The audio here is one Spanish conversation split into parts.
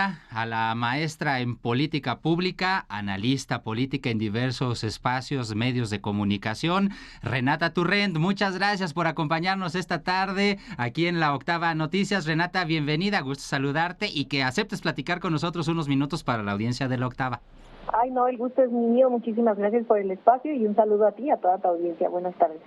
A la maestra en política pública, analista política en diversos espacios, medios de comunicación, Renata Turrent. Muchas gracias por acompañarnos esta tarde aquí en la Octava Noticias. Renata, bienvenida, gusto saludarte y que aceptes platicar con nosotros unos minutos para la audiencia de la Octava. Ay, no, el gusto es mío. Muchísimas gracias por el espacio y un saludo a ti y a toda tu audiencia. Buenas tardes.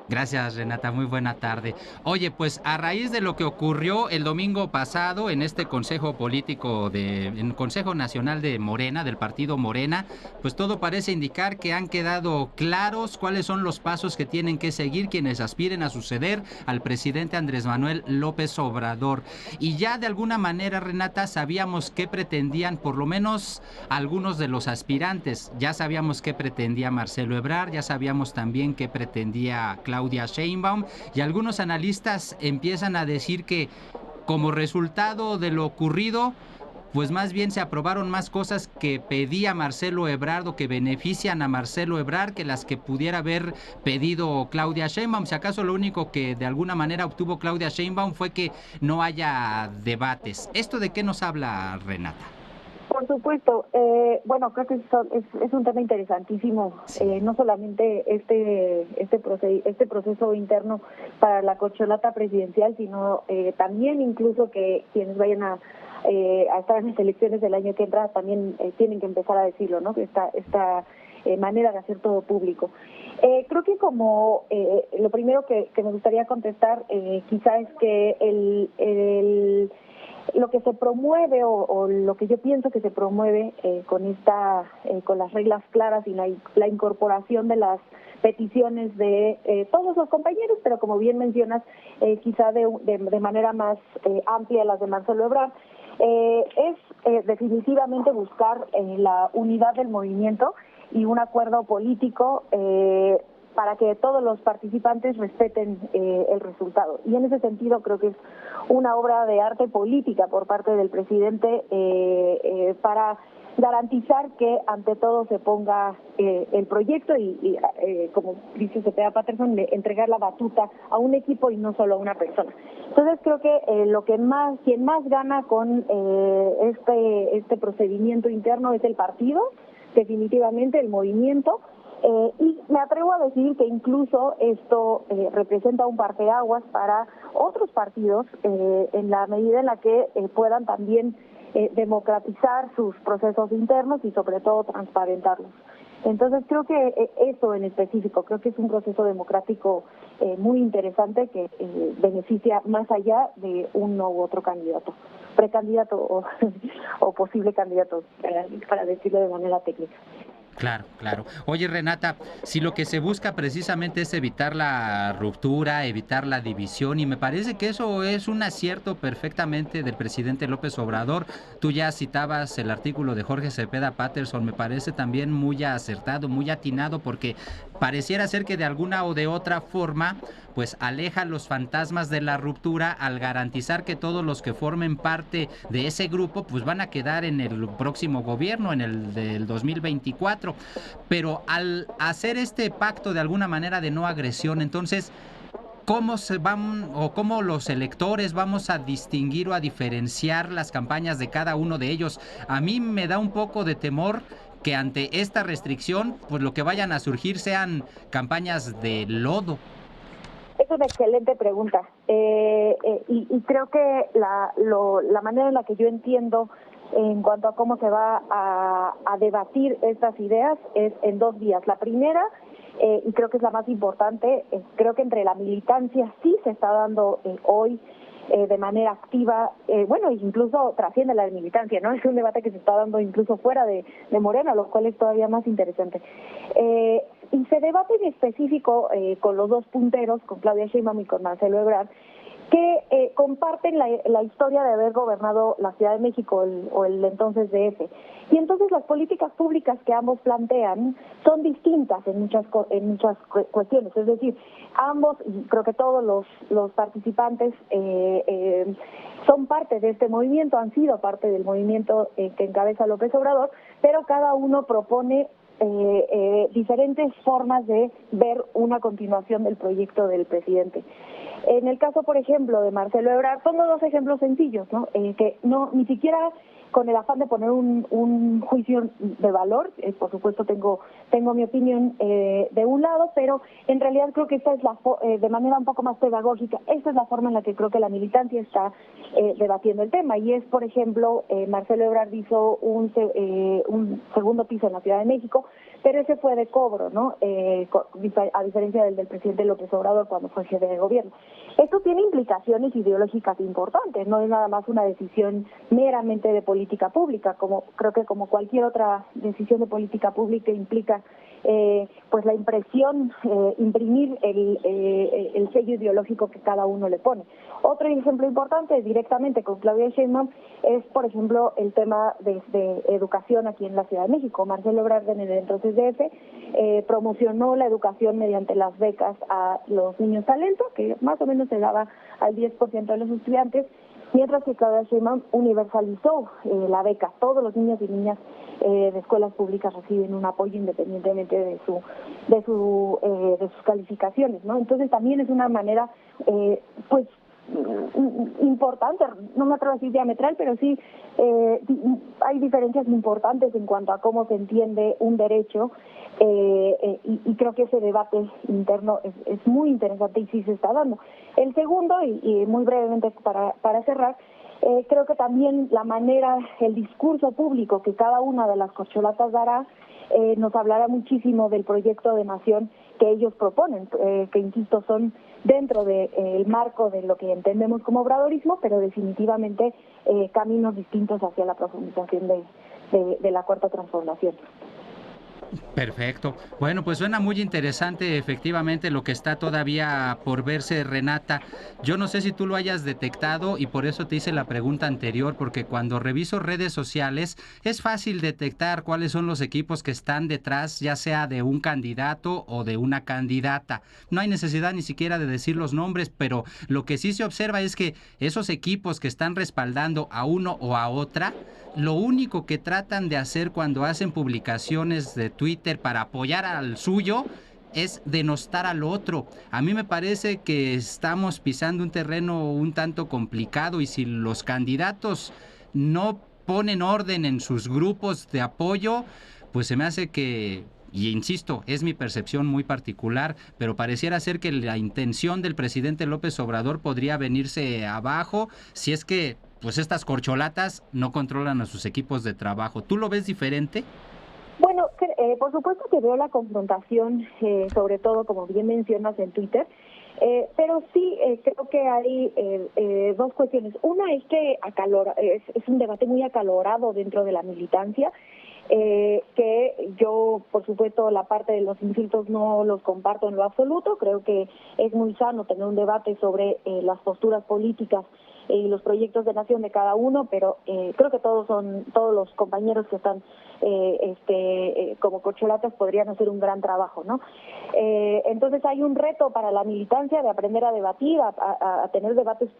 Gracias, Renata. Muy buena tarde. Oye, pues a raíz de lo que ocurrió el domingo pasado en este Consejo Político en el Consejo Nacional de Morena, del partido Morena, pues todo parece indicar que han quedado claros cuáles son los pasos que tienen que seguir quienes aspiren a suceder al presidente Andrés Manuel López Obrador. Y ya de alguna manera, Renata, sabíamos qué pretendían, por lo menos algunos de los aspirantes. Ya sabíamos qué pretendía Marcelo Ebrard, ya sabíamos también qué pretendía Claudia Sheinbaum, y algunos analistas empiezan a decir que como resultado de lo ocurrido, pues más bien se aprobaron más cosas que pedía Marcelo Ebrard o que benefician a Marcelo Ebrard que las que pudiera haber pedido Claudia Sheinbaum. Si acaso lo único que de alguna manera obtuvo Claudia Sheinbaum fue que no haya debates. ¿Esto de qué nos habla, Renata? Por supuesto, bueno, creo que es un tema interesantísimo, Sí. no solamente este proceso interno para la corcholata presidencial, sino también incluso que quienes vayan a estar en las elecciones del año que entra también tienen que empezar a decirlo, ¿no? Que esta manera de hacer todo público. Creo que como lo primero que me gustaría contestar quizá es que lo que se promueve o lo que yo pienso que se promueve con las reglas claras y la incorporación de las peticiones de todos los compañeros, pero como bien mencionas, quizá de manera más amplia las de Marcelo Ebrard, es definitivamente buscar la unidad del movimiento y un acuerdo político para que todos los participantes respeten el resultado. Y en ese sentido creo que es una obra de arte política por parte del presidente para garantizar que ante todo se ponga el proyecto y como dice Cepeda Patterson, entregar la batuta a un equipo y no solo a una persona. Entonces creo que quien más gana con este procedimiento interno es el partido, definitivamente el movimiento. Y me atrevo a decir que incluso esto representa un parteaguas para otros partidos en la medida en la que puedan también democratizar sus procesos internos y sobre todo transparentarlos. Entonces creo que eso en específico, creo que es un proceso democrático muy interesante que beneficia más allá de uno u otro candidato, precandidato o posible candidato, para decirlo de manera técnica. Claro, claro. Oye, Renata, si lo que se busca precisamente es evitar la ruptura, evitar la división, y me parece que eso es un acierto perfectamente del presidente López Obrador. Tú ya citabas el artículo de Jorge Cepeda Patterson, me parece también muy acertado, muy atinado, porque pareciera ser que de alguna o de otra forma pues aleja los fantasmas de la ruptura al garantizar que todos los que formen parte de ese grupo pues van a quedar en el próximo gobierno, en el del 2024. Pero al hacer este pacto de alguna manera de no agresión, entonces, ¿cómo se van o cómo los electores vamos a distinguir o a diferenciar las campañas de cada uno de ellos? A mí me da un poco de temor que ante esta restricción, pues lo que vayan a surgir sean campañas de lodo. Es una excelente pregunta y creo que la manera en la que yo entiendo en cuanto a cómo se va a debatir estas ideas es en dos vías. La primera, y creo que es la más importante, creo que entre la militancia sí se está dando hoy de manera activa, bueno, incluso trasciende la militancia, ¿no? Es un debate que se está dando incluso fuera de Morena, lo cual es todavía más interesante. Y se debate en específico con los dos punteros, con Claudia Sheinbaum y con Marcelo Ebrard, que comparten la historia de haber gobernado la Ciudad de México o el entonces DF. Y entonces las políticas públicas que ambos plantean son distintas en muchas cuestiones. Es decir, ambos, y creo que todos los participantes son parte de este movimiento, han sido parte del movimiento que encabeza López Obrador, pero cada uno propone diferentes formas de ver una continuación del proyecto del presidente. En el caso, por ejemplo, de Marcelo Ebrard, pongo dos ejemplos sencillos, ¿no? Que no ni siquiera con el afán de poner un juicio de valor. Por supuesto tengo mi opinión de un lado, pero en realidad creo que esta es de manera un poco más pedagógica, esta es la forma en la que creo que la militancia está debatiendo el tema, y es, por ejemplo, Marcelo Ebrard hizo un segundo piso en la Ciudad de México, pero ese fue de cobro, ¿no? A diferencia del presidente López Obrador cuando fue jefe de gobierno. Esto tiene implicaciones ideológicas importantes, no es nada más una decisión meramente de política pública, creo que como cualquier otra decisión de política pública implica pues la impresión, imprimir el sello ideológico que cada uno le pone. Otro ejemplo importante directamente con Claudia Sheinbaum es, por ejemplo, el tema de educación aquí en la Ciudad de México. Marcelo Ebrard, en el entonces DF, promocionó la educación mediante las becas a los niños talento, que más o menos se daba al 10% de los estudiantes, mientras que Claudia Sheinbaum universalizó la beca. Todos los niños y niñas de escuelas públicas reciben un apoyo independientemente de sus calificaciones, ¿no? Entonces también es una manera, pues, importante, no me atrevo a decir diametral, pero sí hay diferencias importantes en cuanto a cómo se entiende un derecho, y creo que ese debate interno es muy interesante y sí se está dando. El segundo, y muy brevemente para cerrar, creo que también la manera, el discurso público que cada una de las corcholatas dará, nos hablará muchísimo del proyecto de nación que ellos proponen, que insisto son dentro del marco de lo que entendemos como obradorismo, pero definitivamente caminos distintos hacia la profundización de la cuarta transformación. Perfecto. Bueno, pues suena muy interesante efectivamente lo que está todavía por verse, Renata. Yo no sé si tú lo hayas detectado y por eso te hice la pregunta anterior, porque cuando reviso redes sociales es fácil detectar cuáles son los equipos que están detrás, ya sea de un candidato o de una candidata. No hay necesidad ni siquiera de decir los nombres, pero lo que sí se observa es que esos equipos que están respaldando a uno o a otra, lo único que tratan de hacer cuando hacen publicaciones de Twitter para apoyar al suyo es denostar al otro. A mí me parece que estamos pisando un terreno un tanto complicado y si los candidatos no ponen orden en sus grupos de apoyo, pues se me hace que, y insisto, es mi percepción muy particular, pero pareciera ser que la intención del presidente López Obrador podría venirse abajo si es que pues estas corcholatas no controlan a sus equipos de trabajo. ¿Tú lo ves diferente? Bueno, por supuesto que veo la confrontación, sobre todo, como bien mencionas, en Twitter, pero sí creo que hay dos cuestiones. Una es que es un debate muy acalorado dentro de la militancia, que yo, por supuesto, la parte de los insultos no los comparto en lo absoluto. Creo que es muy sano tener un debate sobre las posturas políticas y los proyectos de nación de cada uno, pero creo que todos los compañeros que están como corcholatas podrían hacer un gran trabajo, ¿no? Entonces hay un reto para la militancia de aprender a debatir, a tener debates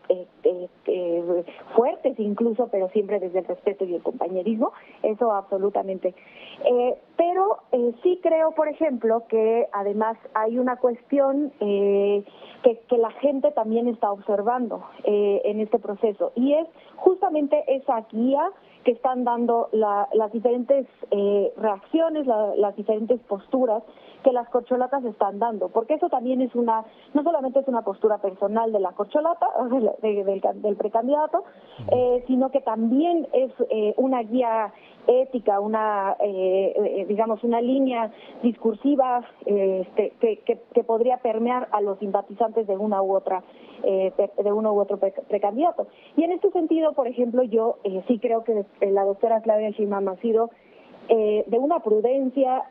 fuertes incluso, pero siempre desde el respeto y el compañerismo, eso absolutamente. Pero sí creo, por ejemplo, que además hay una cuestión que la gente también está observando en este proceso, y es justamente esa guía que están dando las diferentes reacciones, las diferentes posturas que las corcholatas están dando, porque eso también es no solamente es una postura personal de la corcholata, del precandidato, sino que también es una guía ética, digamos, una línea discursiva que podría permear a los simpatizantes de uno u otro precandidato. Y en este sentido, por ejemplo, yo sí creo que la doctora Claudia Sheinbaum ha sido de una prudencia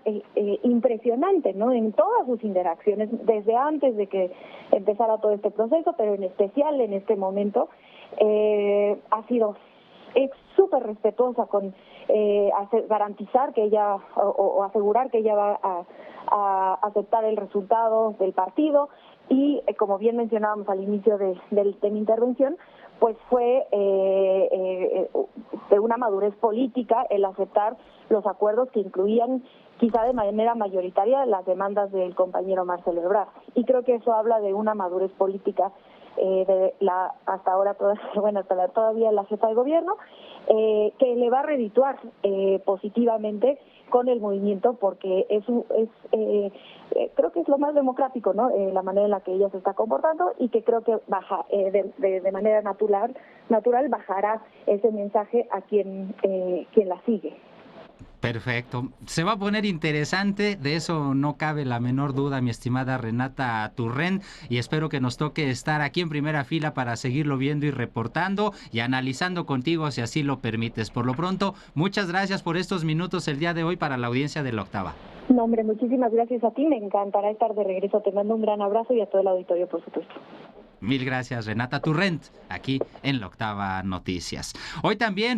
impresionante, ¿no? En todas sus interacciones, desde antes de que empezara todo este proceso, pero en especial en este momento, ha sido súper respetuosa con garantizar que ella o asegurar que ella va a aceptar el resultado del partido, y como bien mencionábamos al inicio de mi intervención, pues fue de una madurez política el aceptar los acuerdos que incluían quizá de manera mayoritaria las demandas del compañero Marcelo Ebrard. Y creo que eso habla de una madurez política hasta ahora todavía la jefa de gobierno, que le va a redituar positivamente con el movimiento, porque creo que es lo más democrático, ¿no? La manera en la que ella se está comportando, y que creo que baja de manera natural bajará ese mensaje a quien la sigue. Perfecto. Se va a poner interesante, de eso no cabe la menor duda, mi estimada Renata Turrent, y espero que nos toque estar aquí en primera fila para seguirlo viendo y reportando y analizando contigo si así lo permites. Por lo pronto, muchas gracias por estos minutos el día de hoy para la audiencia de La Octava. No, hombre, muchísimas gracias a ti, me encantará estar de regreso. Te mando un gran abrazo y a todo el auditorio, por supuesto. Mil gracias, Renata Turrent, aquí en La Octava Noticias. Hoy también